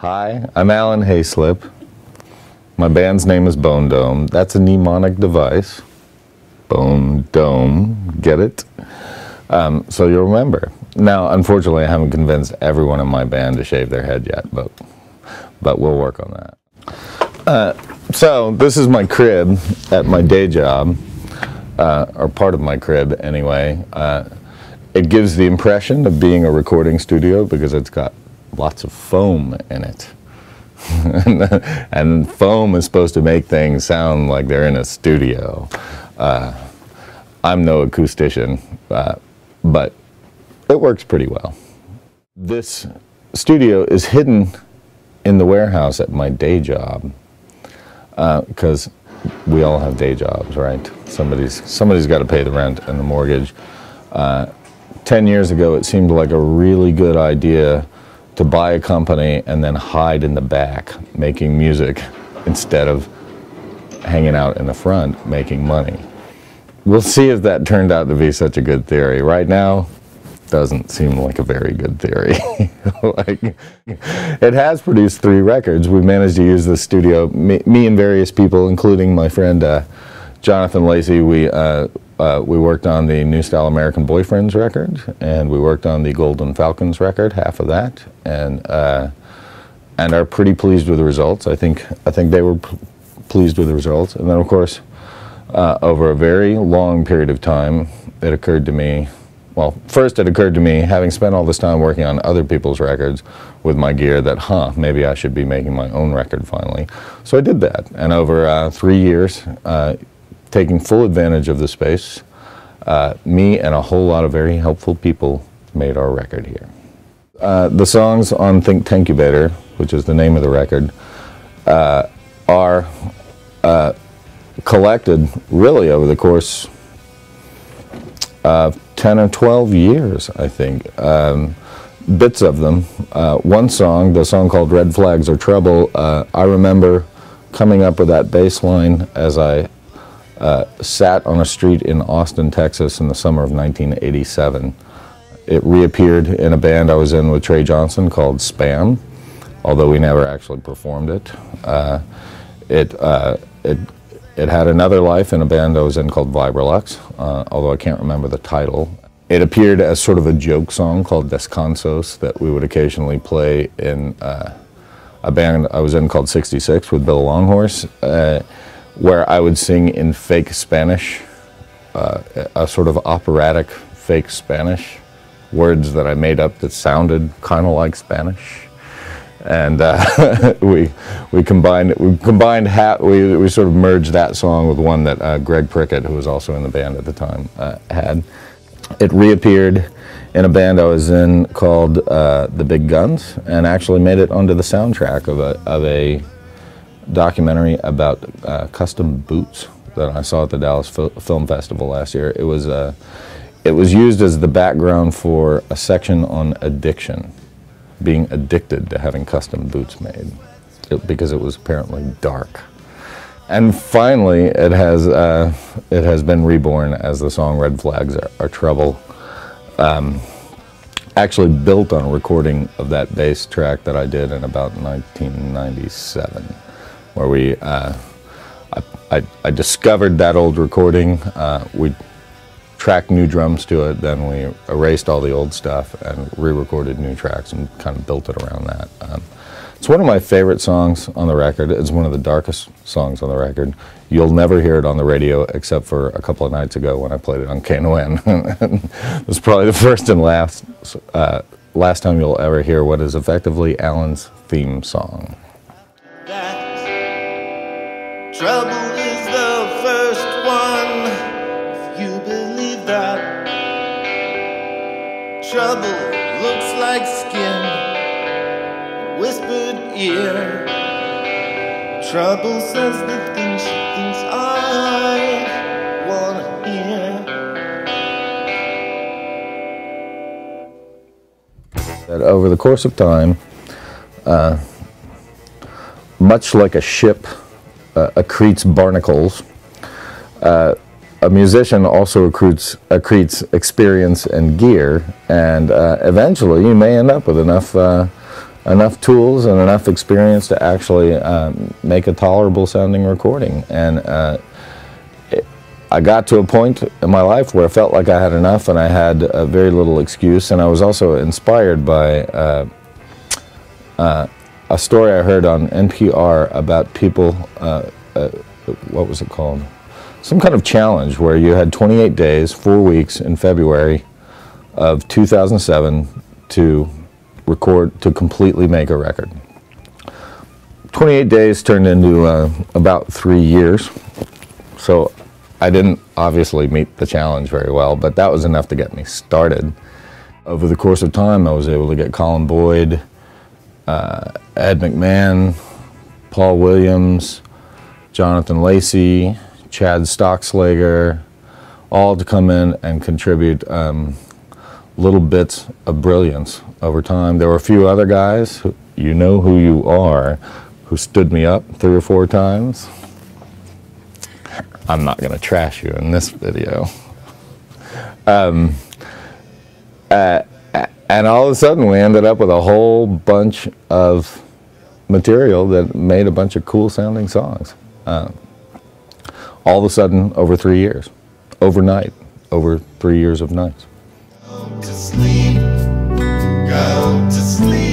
Hi, I'm Allan Hayslip. My band's name is Bone Dome. That's a mnemonic device. Bone Dome, get it? So you'll remember. Now, unfortunately, I haven't convinced everyone in my band to shave their head yet, but we'll work on that. So this is my crib at my day job, or part of my crib anyway. It gives the impression of being a recording studio because it's got lots of foam in it. And foam is supposed to make things sound like they're in a studio. I'm no acoustician, but it works pretty well. This studio is hidden in the warehouse at my day job, because we all have day jobs, right? Somebody's got to pay the rent and the mortgage. 10 years ago, it seemed like a really good idea to buy a company and then hide in the back making music instead of hanging out in the front making money. We'll see if that turned out to be such a good theory. Right now, doesn't seem like a very good theory. It has produced 3 records. We managed to use the studio, me and various people, including my friend Jonathan Lacey. We worked on the New Style American Boyfriends record, and we worked on the Golden Falcons record, half of that, and are pretty pleased with the results. I think they were pleased with the results. And then, of course, over a very long period of time, it occurred to me. Well, first it occurred to me, having spent all this time working on other people's records with my gear, that, maybe I should be making my own record finally. So I did that, and over 3 years, taking full advantage of the space, me and a whole lot of very helpful people made our record here. The songs on Think Tankubator, which is the name of the record, are collected really over the course of 10 or 12 years, I think. Bits of them. One song, the song called Red Flags Are Trouble, I remember coming up with that bass line as I sat on a street in Austin, Texas in the summer of 1987. It reappeared in a band I was in with Trey Johnson called Spam, although we never actually performed it. It had another life in a band I was in called Vibrolux, although I can't remember the title. It appeared as sort of a joke song called Descansos that we would occasionally play in a band I was in called 66 with Bill Longhorse, where I would sing in fake Spanish, a sort of operatic fake Spanish, words that I made up that sounded kind of like Spanish. And we sort of merged that song with one that Greg Prickett, who was also in the band at the time, had. It reappeared in a band I was in called The Big Guns, and actually made it onto the soundtrack of a documentary about custom boots that I saw at the Dallas Film Festival last year. It was used as the background for a section on addiction, being addicted to having custom boots made, because it was apparently dark. And finally, it has been reborn as the song Red Flags Are Trouble, actually built on a recording of that bass track that I did in about 1997, where I discovered that old recording. We tracked new drums to it, then we erased all the old stuff and re-recorded new tracks and kind of built it around that. It's one of my favorite songs on the record. It's one of the darkest songs on the record. You'll never hear it on the radio except for a couple of nights ago when I played it on KNON. It was probably the first and last time you'll ever hear what is effectively Allan's theme song. Trouble is the first one, if you believe that. Trouble looks like skin, whispered ear. Trouble says the things she thinks I wanna hear. That over the course of time, much like a ship accretes barnacles, a musician also accretes experience and gear, and eventually you may end up with enough enough tools and enough experience to actually make a tolerable sounding recording. And I got to a point in my life where I felt like I had enough and I had very little excuse. And I was also inspired by a story I heard on NPR about people, what was it called? Some kind of challenge where you had 28 days, 4 weeks in February of 2007 to record, to completely make a record. 28 days turned into about 3 years. So I didn't obviously meet the challenge very well, but that was enough to get me started. Over the course of time, I was able to get Colin Boyd, Ed McMahon, Paul Williams, Jonathan Lacey, Chad Stockslager, all to come in and contribute little bits of brilliance over time. There were a few other guys, who, you know who you are, who stood me up 3 or 4 times. I'm not going to trash you in this video. And all of a sudden we ended up with a whole bunch of material that made a bunch of cool sounding songs. All of a sudden over 3 years, overnight, over 3 years of nights. Go to sleep, go to sleep.